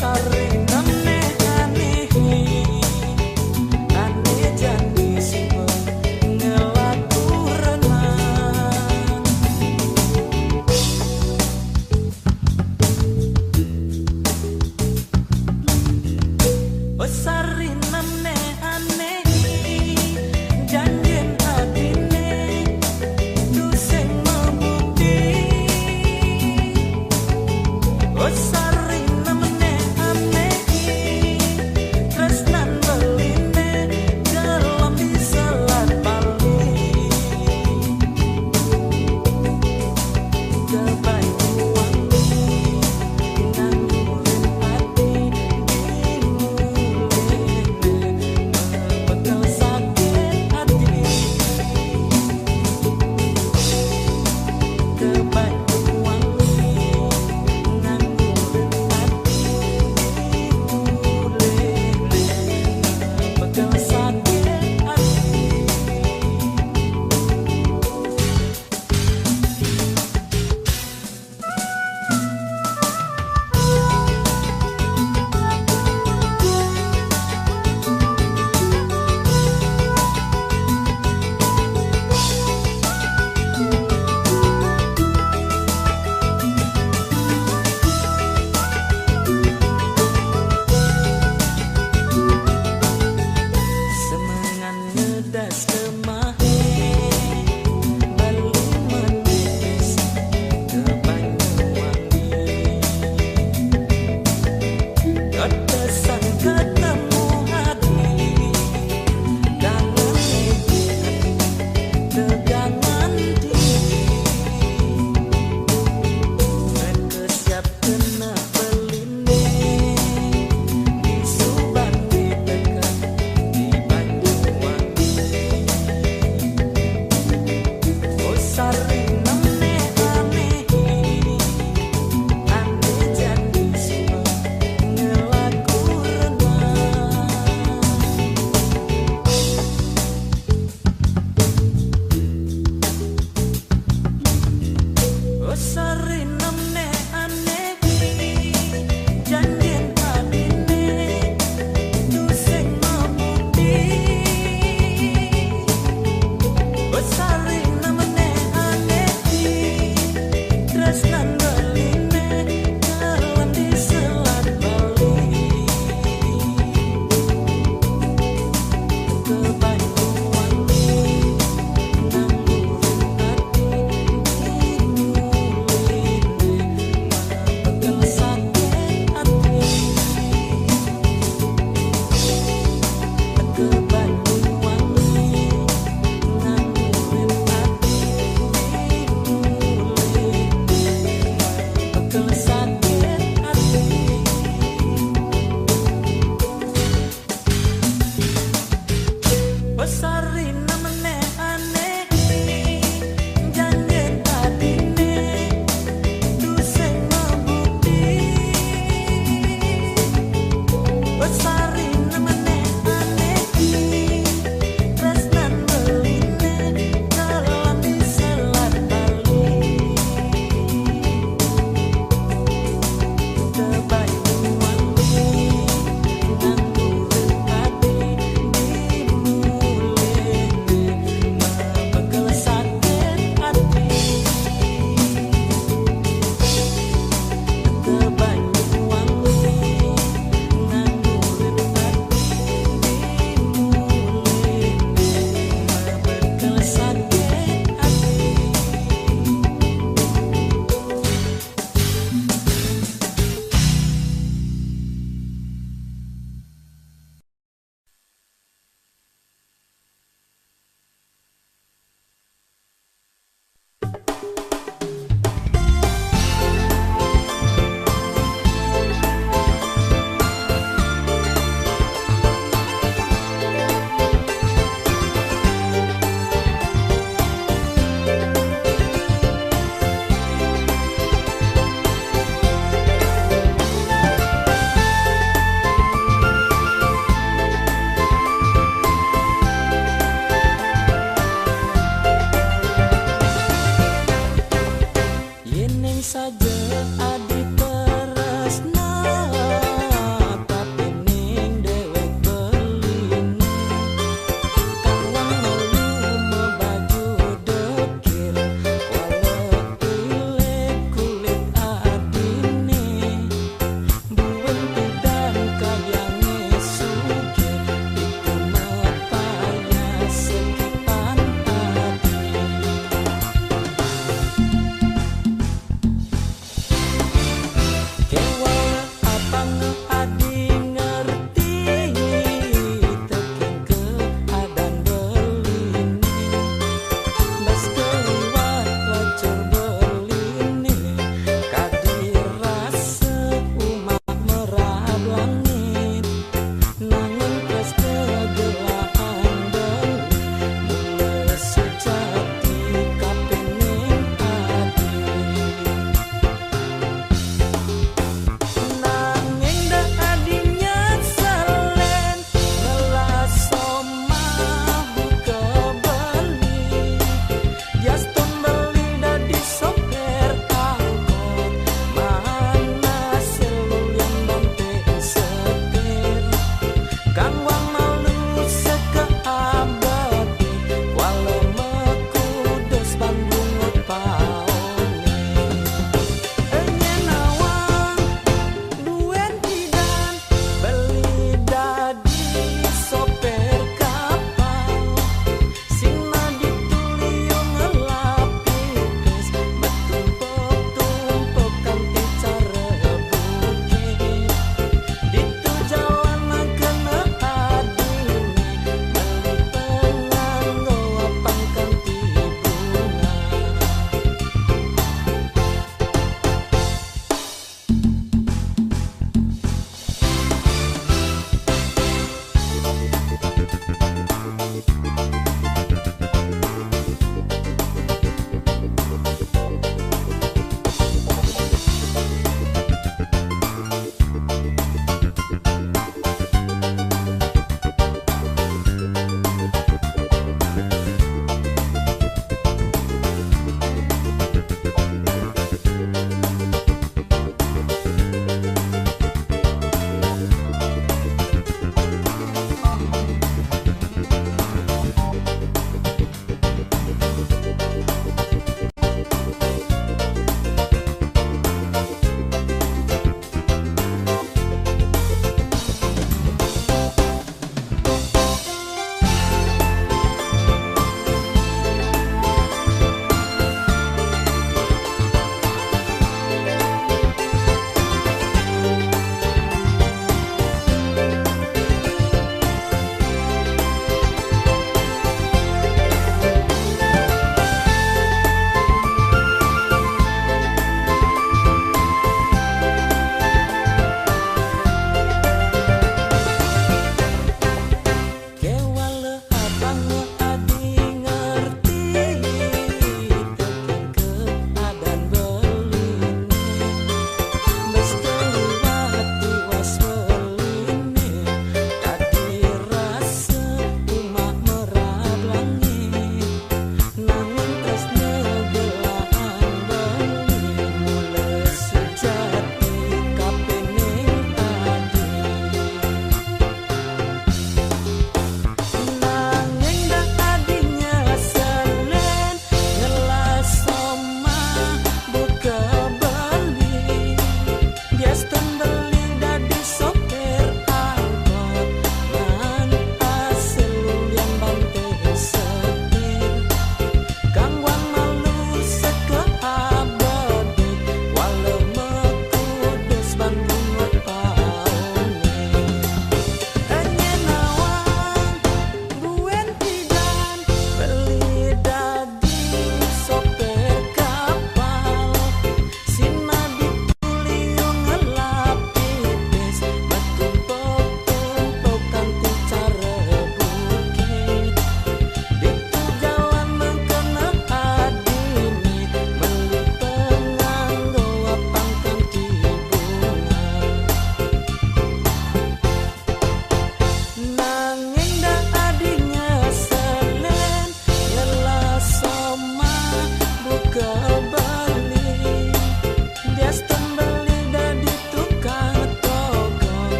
Sarina meneh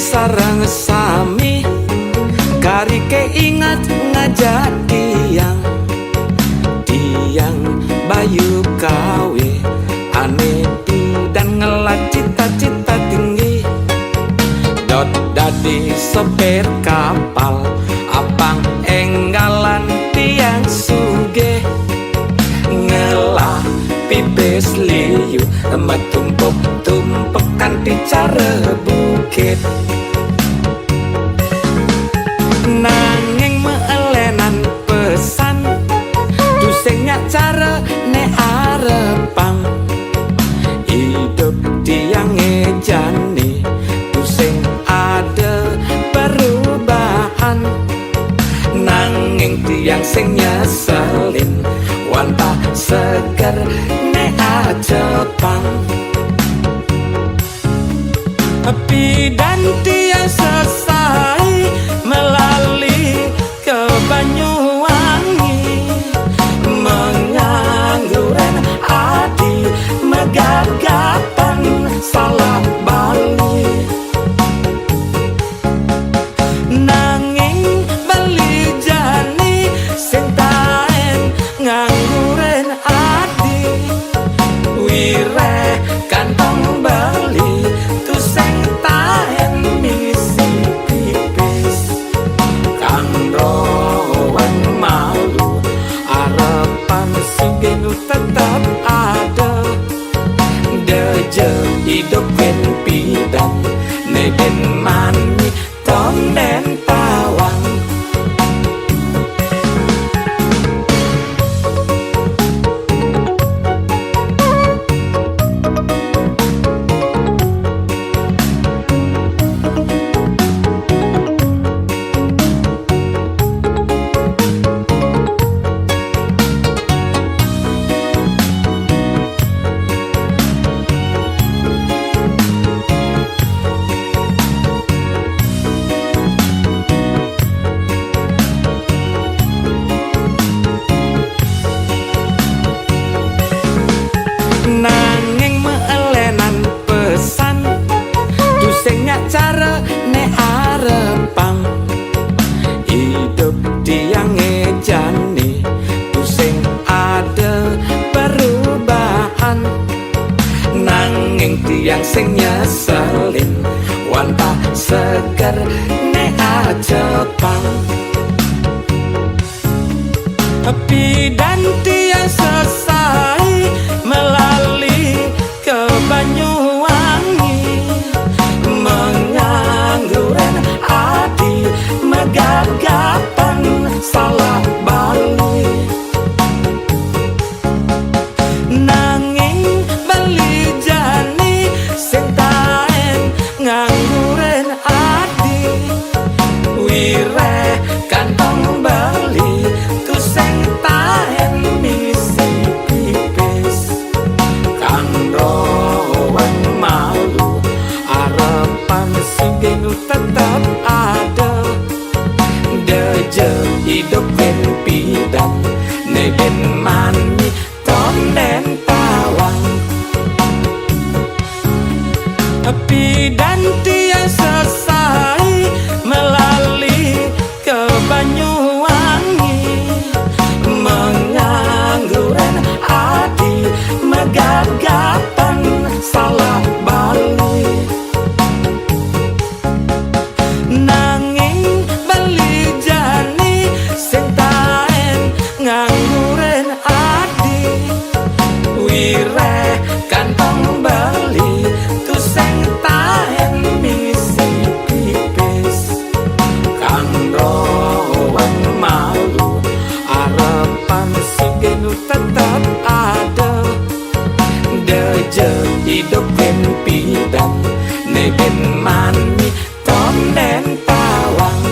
sarang sami kari keingat ngajak tiang bayu kawe ane dan ngelat cita-cita tinggi dot dadi sopir kapal abang enggalan tiang suge ngelah pipis liu emat tumpuk kanthi cara bukit nanging meelenan pesan dusengnya cara ne arepang hidup tiang ngejani duseng ada perubahan nanging tiang sing nyeselin wantah seger ne ajepang bidan tiang selesai melalui ke Banyuwangi mengangguran adi megagapan salah bali nanging bali jani sing taen ngangguran adi wireh kantong bali tu sing taen misi pipis kang rowan malu harapan sugeng tetap ada deje hidup ben pidan neben mani tonden tawang nanging meelenan pesan dusengnya cara ne arepang hidup tiang ngejani duseng ada perubahan nanging tiang sing nyeselin wantah seger ne ajepang bidan tiang selesai melalui ke Banyuwangi mengangguran adi megagapan salah bali nanging bali jani sing taen ngangguran adi wireh kantong bali tu sing taen misi pipis kang rowan malu harapan sugeng tetap ada deje hidup ben pidan neben mani tonden tawang bidan tiang selesai melalui ke Banyuwangi mengangguran adi megagapan salah bali nanging bali jani sing taen ngangguran adi wireh kantong bali tu sing taen misi pipis kang rowan malu harapan sugeng tetap ada deje hidup ben pidan neben mani tonden tawang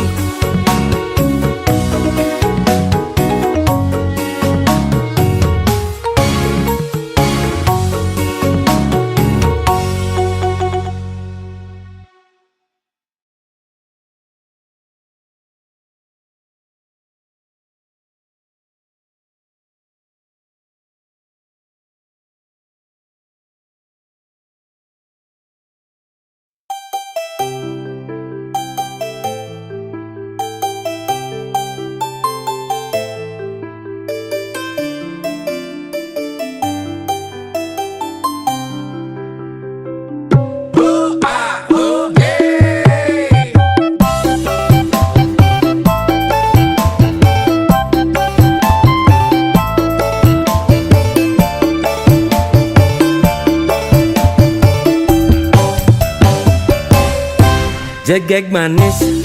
Jegeg manis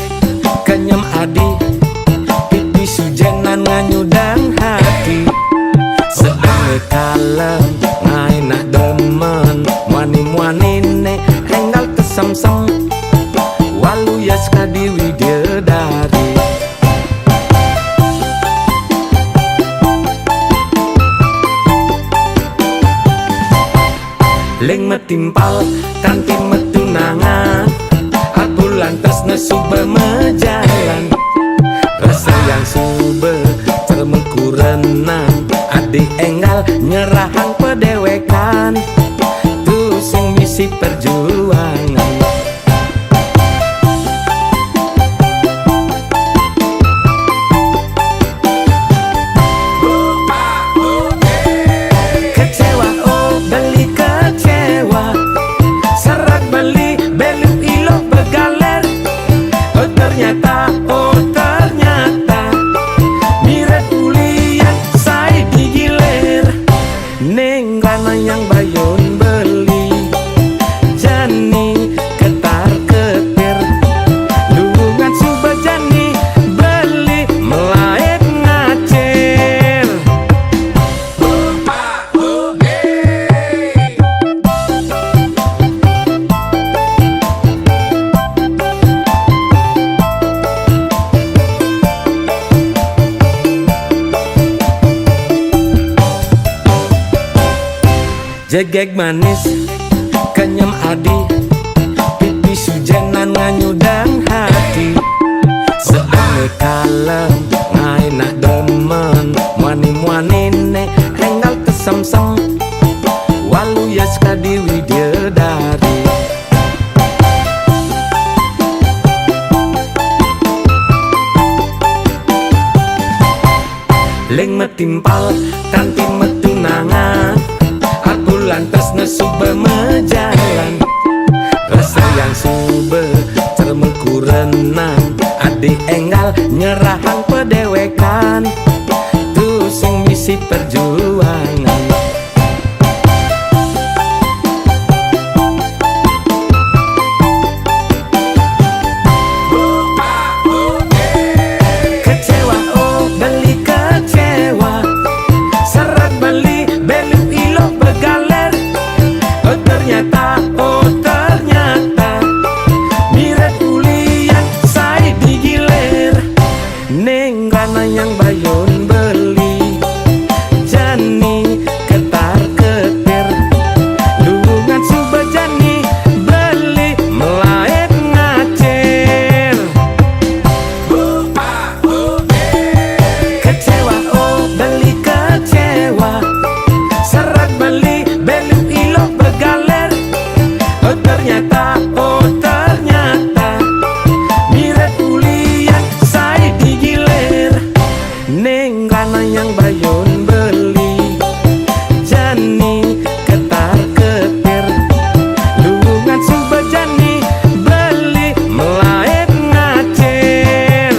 kenyam adi, pipi sujenan nganyudang hati. Sedang kalem ngai nak demen, muani-muanine enggal kesem-sem, walu yas kadi widedari. Leng metimpal kanti metunangan, aku lantas nesu bemejalan. Rasa yang sube cermengkurenan, adik enggal nyerahang pedewekan, tu sing misi perjuangan. Kecewa oh beli kecewa, serak beli belu ilo begaler. Oh ternyata miret kuliah saya digilir. Neng kana yang bayon beli, jani ketar ketir, lungan suba jani beli melaet ngacir. Jegeg manis kenyam adi, pipi sujenan nganyudang hati. Sedang kalem ngai nak demen, muani-muanine enggal kesem-sem, walu yas kadi widedari. Leng metimpal kanti metunangan, aku lantas nesu bemejalan. Rasa yang sube cermengkurenan, adik enggal nyerahang pedewekan, tu sing misi perjuangan. Kecewa oh beli kecewa, serak beli belu ilo begaler. Oh ternyata miret kuliah saya digilir. Neng kana yang bayon beli, jani ketar ketir, lungan suba jani beli melaet ngacir. Kecewa oh beli kecewa, serak beli belu ilo begaler. Oh ternyata miret kuliah saya digilir. Neng kana yang bayon beli, jani ketar ketir, lungan suba jani beli melaet ngacir.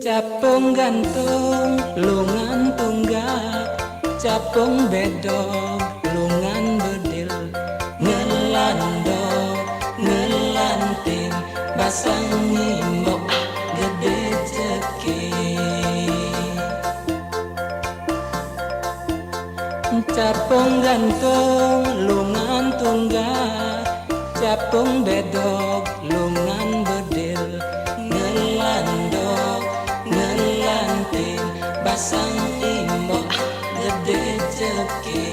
Capung gantung lungan tunggak, capung bedog lungan bedil, ngelandok ngelanting basang ngimbok gede ceki. Capung gantung lungan tunggak, capung bedog lungan bedil, ngelandok ngelanting basang imbok gede ceki.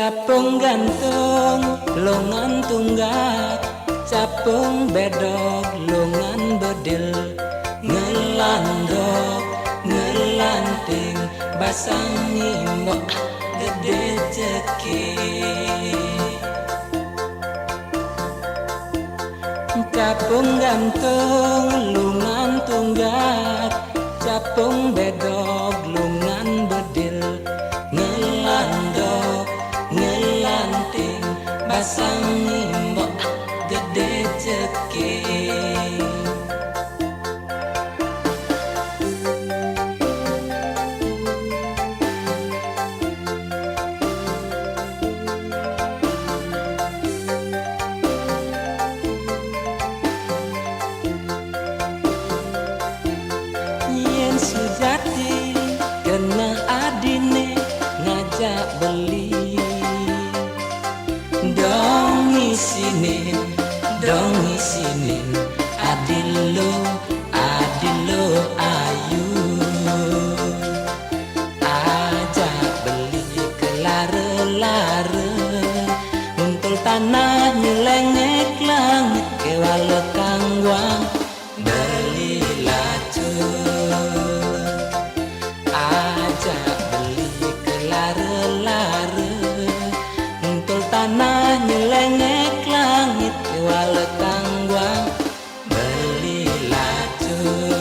Capung gantung longan tunggak, capung bedog longan bedil, ngelandok ngelanting basangi mbok gede cekik. Capung gantung lungan tunggak, capung bedog lungan bedil, ngelandok ngelanting basangi mbok gede cekik. Sejati kena adine ngajak beli, dong isinin adilo ayu, ajak beli ke lare-lare, untul tanah nyelengek langit kewala kangwang beli lacur. Tanah nyelengek langit kewala tangguang beli lacur.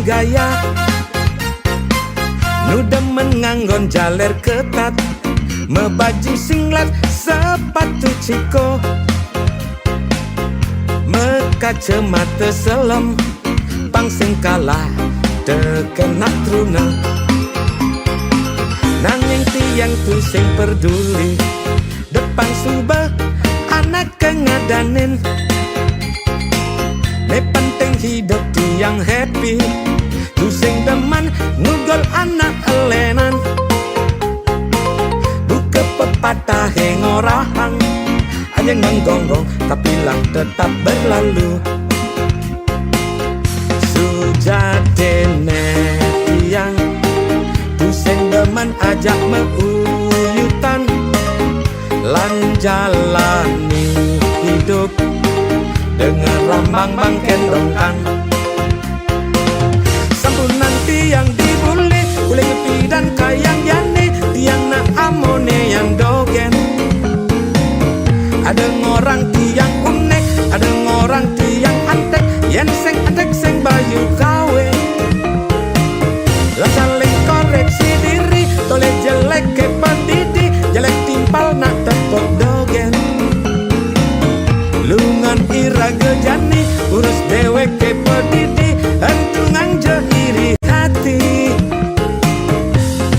gaya nu demen nganggon jaler ketat, mebaju singlet sepatu ciko, mekacamata selem pang sing kalah tekenak truna. Nanging tiang tu sing peduli depan subah anak kengadanin. Ne penting hidup tiang happy, tu sing demen nugol anak elenan. Buka pepatah ngorahang, anjing menggonggong tapi lah tetap berlalu. Sujatene tiang tu sing demen ajak meuyutan, lan jalani hidup dengan rambang bangken dongkang. Sampunan tiang dibuli, boleh ngepi dan kayang yani, tiang na amone yang dogen. Ada ngorang tiang unek, ada ngorang tiang antek, yen seng antek seng bayu kawe. Lah saling koreksi diri, tole jelek ke pendidi, jelek timpal nak tepok dogen. Lungan iraga jani, urus dewek ke pedidi, entungan je iri hati.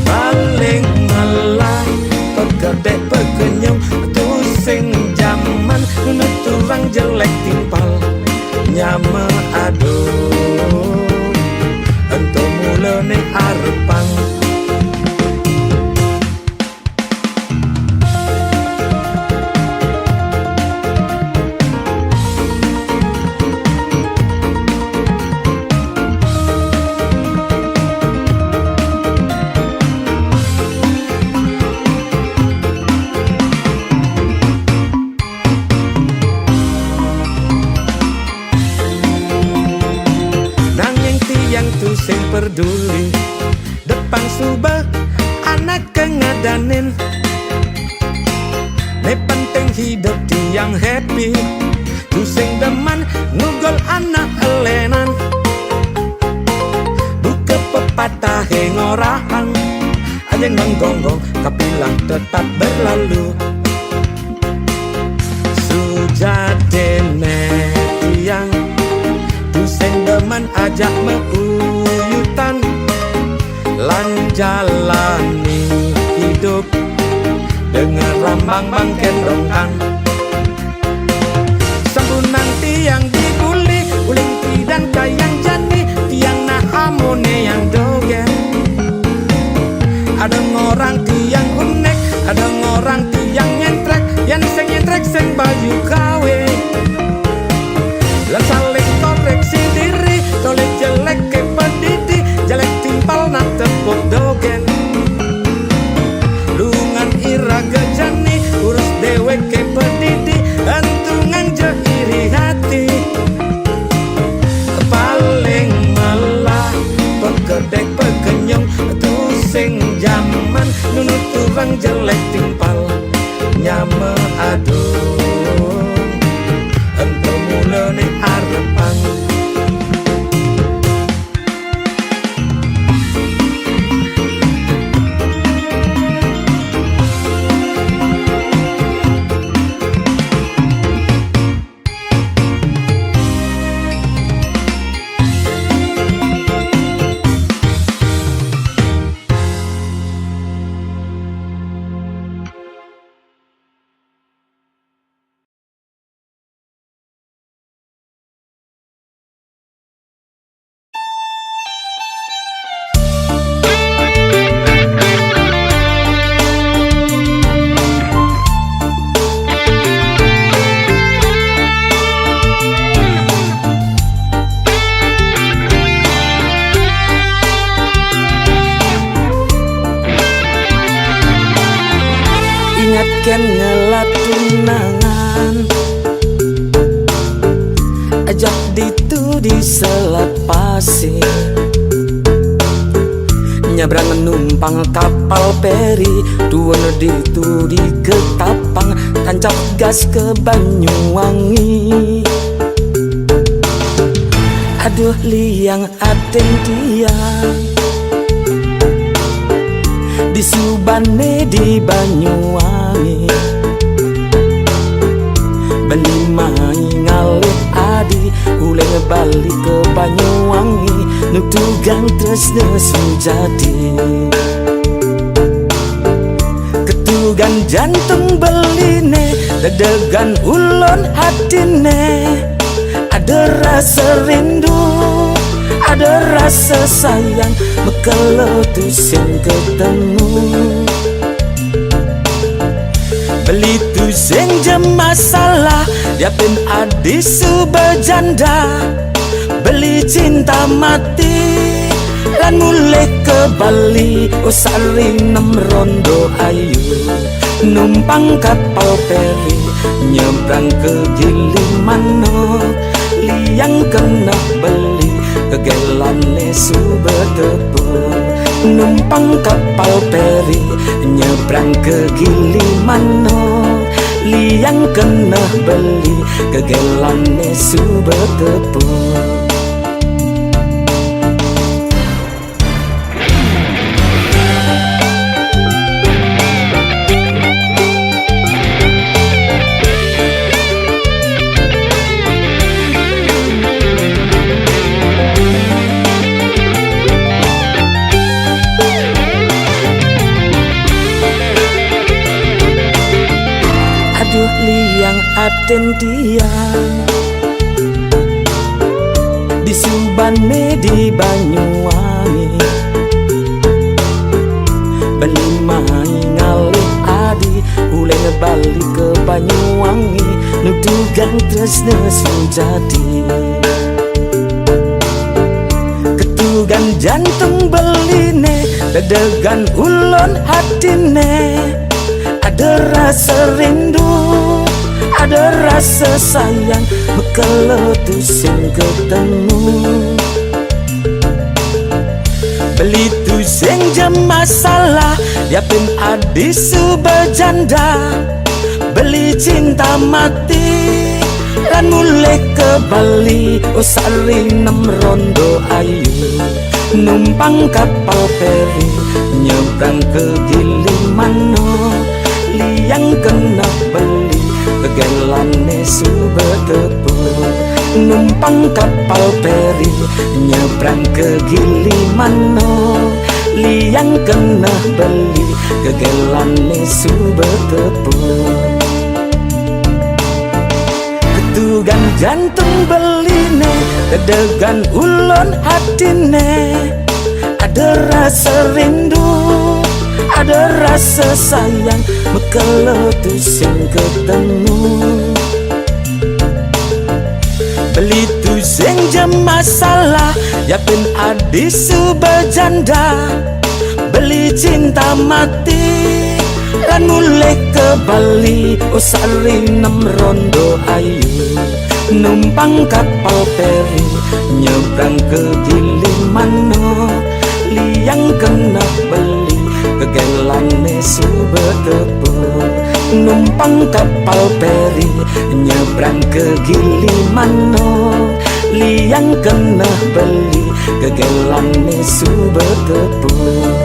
Paling malah pegedek pegenyung, tu sing jaman nuturang jelek timpal nyama aduh, ento mulane arepang. Sing peduli depan subah anak kengadanin. Ne penting hidup tiang happy, tu sing demen nugol anak elenan. Buka pepatah ngorahang, anjing menggonggong kapilah tetap berlalu. Sujatene tiang tu sing demen ajak meuyutan, lan jalani hidup dengan rambang bangken dongkang. Sampunan tiang dibuli, uling dan kayang jani, tiang na amone yang dogen. Ada ngorang tiang unek, ada ngorang tiang nyentrek, yang nyentrek seng baju kawe. Lan saling koreksi diri, tole jelek ke pendidi, jelek timpal nak tepuk dogen. Lungan iraga jani, urus dewek ke pendidi, entungan je iri hati. Paling malah pegedek pegenyung, tu sing jaman nuturang jelek timpal nyama aduh, ento mulane arepang. Ingatkan ngelat tunangan, ajak ditu di selat pasir, nyabrang numpang kapal peri, tuan ditu di Ketapang, tancap gas ke Banyuwangi. Aduh liang aten tiang di Subane di Banyuwangi, beli mai ngalih adi uleng balik ke Banyuwangi, nutugang tresna sujati. Ketugan jantung beline, dedegan ulon hatine, ada rasa rindu, ada rasa sayang, mekeletus yang ketemu. Beli tu sing jem masalah, dia pun adi subajanda. Beli cinta mati, lan mulai ke Bali, usari 6 rondo ayu. Numpang kapal peri, nyebrang ke Gilimanuk, liang kena beli kegelan lesu bertepung. Numpang kapal peri nyebrang ke Gilimanuk, liang kena beli kegelan lesu bertepung. Liang aten tiang di Subane di Banyuwangi, beli mai ngalih adi uleng balik ke Banyuwangi, nutugang tresna sujati. Ketugan jantung beline, dedegan ulon hatine, ada rasa rindu, ada rasa sayang, mekeletus yang ketemu. Beli tu sing jem masalah, dia pun adi subajanda. Beli cinta mati, lan mulai ke Bali, usari 6 rondo ayu. Numpang kapal peri, nyebrang ke Gilimanuk, liang kena beli kegelan nesu bertepung. Numpang kapal peri nyebrang ke Gilimanuk, liang kena beli kegelan nesu bertepung. Ketugan jantung beline, dedegan ulon hatine, ada rasa rindu, ada rasa sayang, mekeletus yang ketemu. Beli tu sing jem masalah, ya pun adi subajanda. Beli cinta mati, lan mulai ke Bali, usari 6 rondo ayu. Numpang kapal peri nyebrang ke Gilimanuk, liang kena beli kegelan nesu bertepung. Numpang kapal peri nyebrang ke Gilimanuk, liang kena beli kegelan nesu bertepung.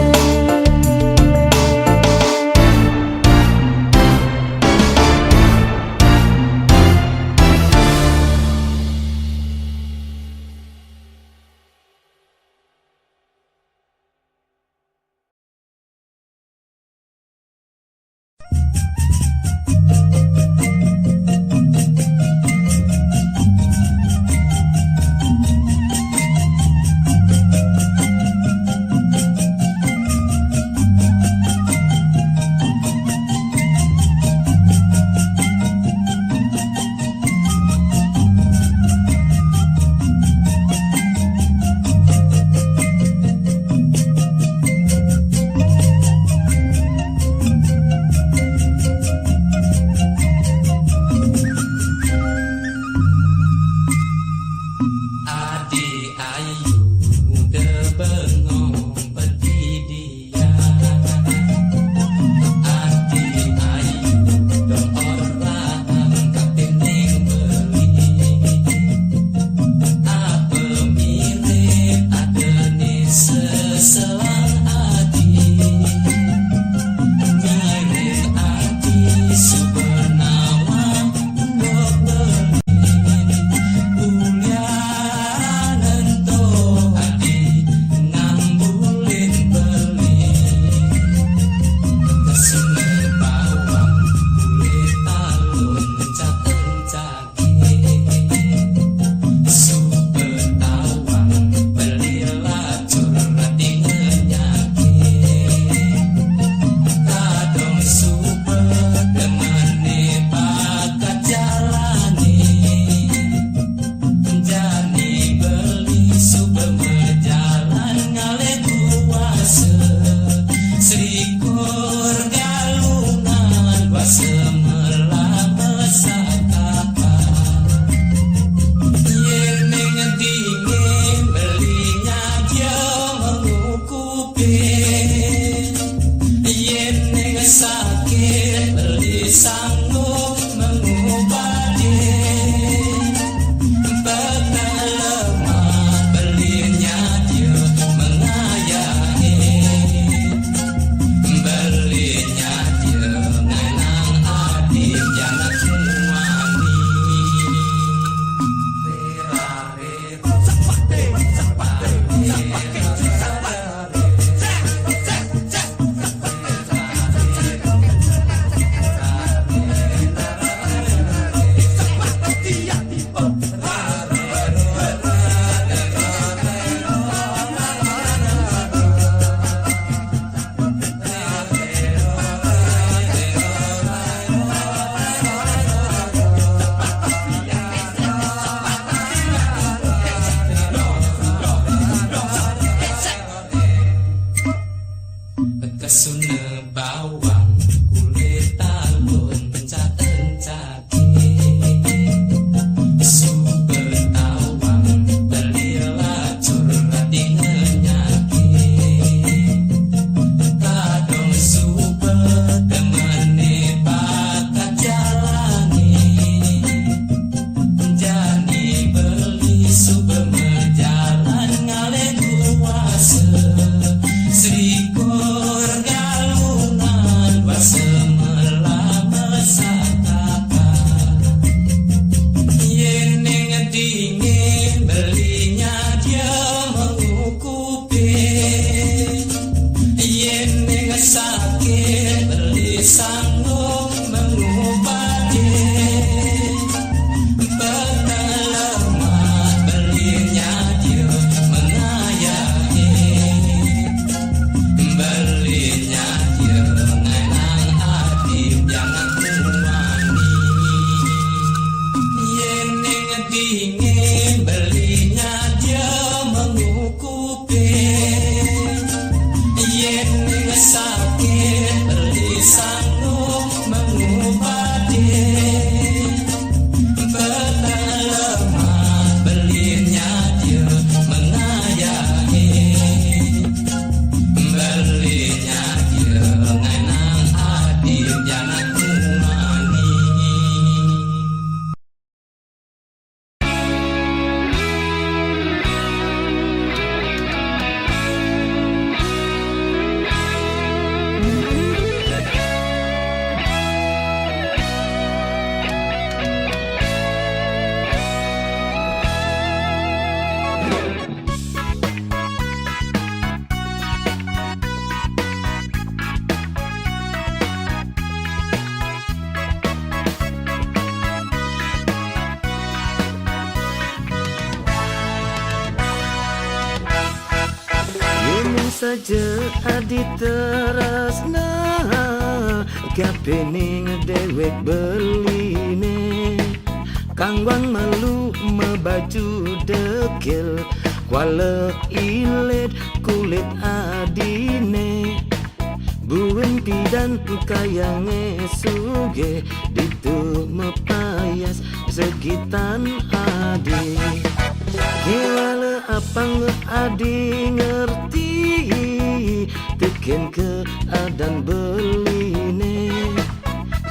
Ingin belinya dia mengukupi, yen sakit beli sanggup mengobati. Betapa lemah belinya dia mengayahi, belinya dia nganang adil jangan umani. Saja adi terasna kapening dewek beline kangwang malu mebaju dekil kuala ilet kulit adine buin pidan kayange suge ditu mepayas segitan adi Kewala apang adi ngerti teken keadaan beline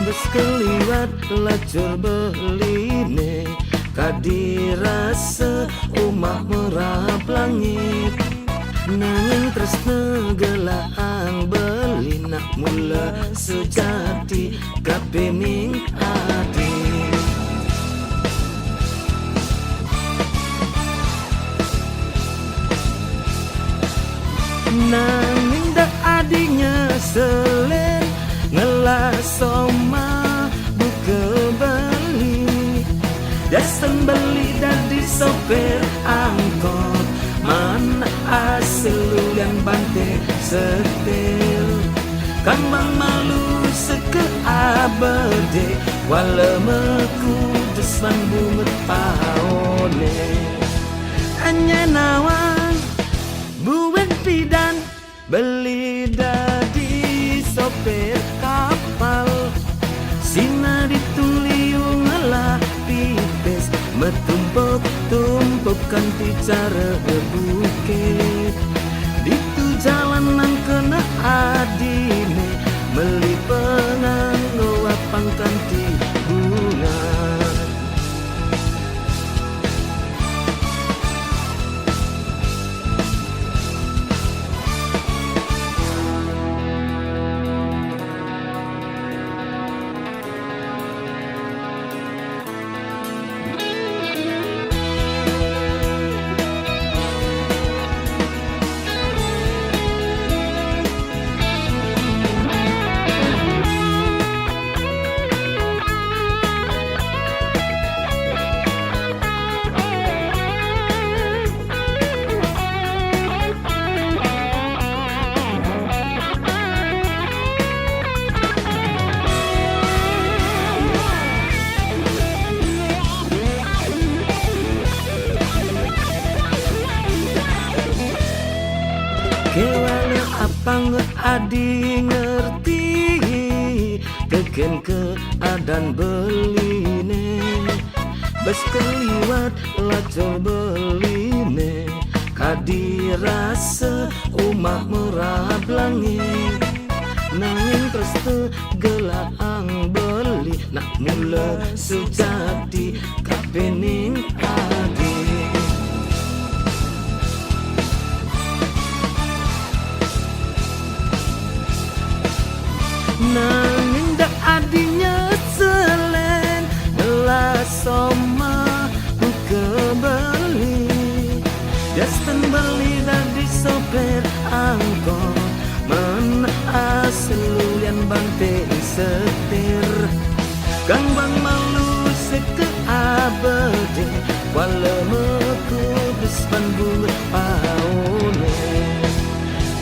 bes keliwat lacur beline kadirasa umah merap langit nanging tresna gelaang beli nak mula sejati kapening adi nanging dak adinya selen ngelas soma buka beli dasan beli dari sopir angkot mana hasil yang bante setir kan bang malu seke abade wala meku desan bunget paone hanya nawang buwen pidan beli dadi sopir kapal sina dituliung ngelah pipes metumpuk-tumpukkan bicara bukit ditu jalanan kena adine meli penganggo apangkan di bunga Kewala apang adi ngerti teken keadaan beline bes keliwat lacur beline kadirasa umah merap langit nanging terus tegelaang beli nak mula sejati kapening adi nanging dak adinya selen gelas soma buka beli dasan beli dari sopir angkot men hasil yang bante setir kang bang malu seke abade wala meku despan bunga paone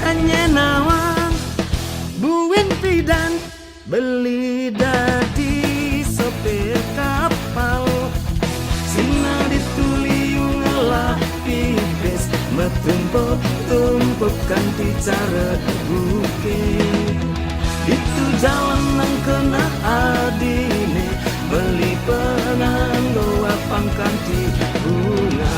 hanya nawang buin pidan beli dadi sopir kapal sina di cara bukit. Itu jalan nang kena adine beli penanggo pangkan di bunga.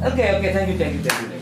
Oke, thank you.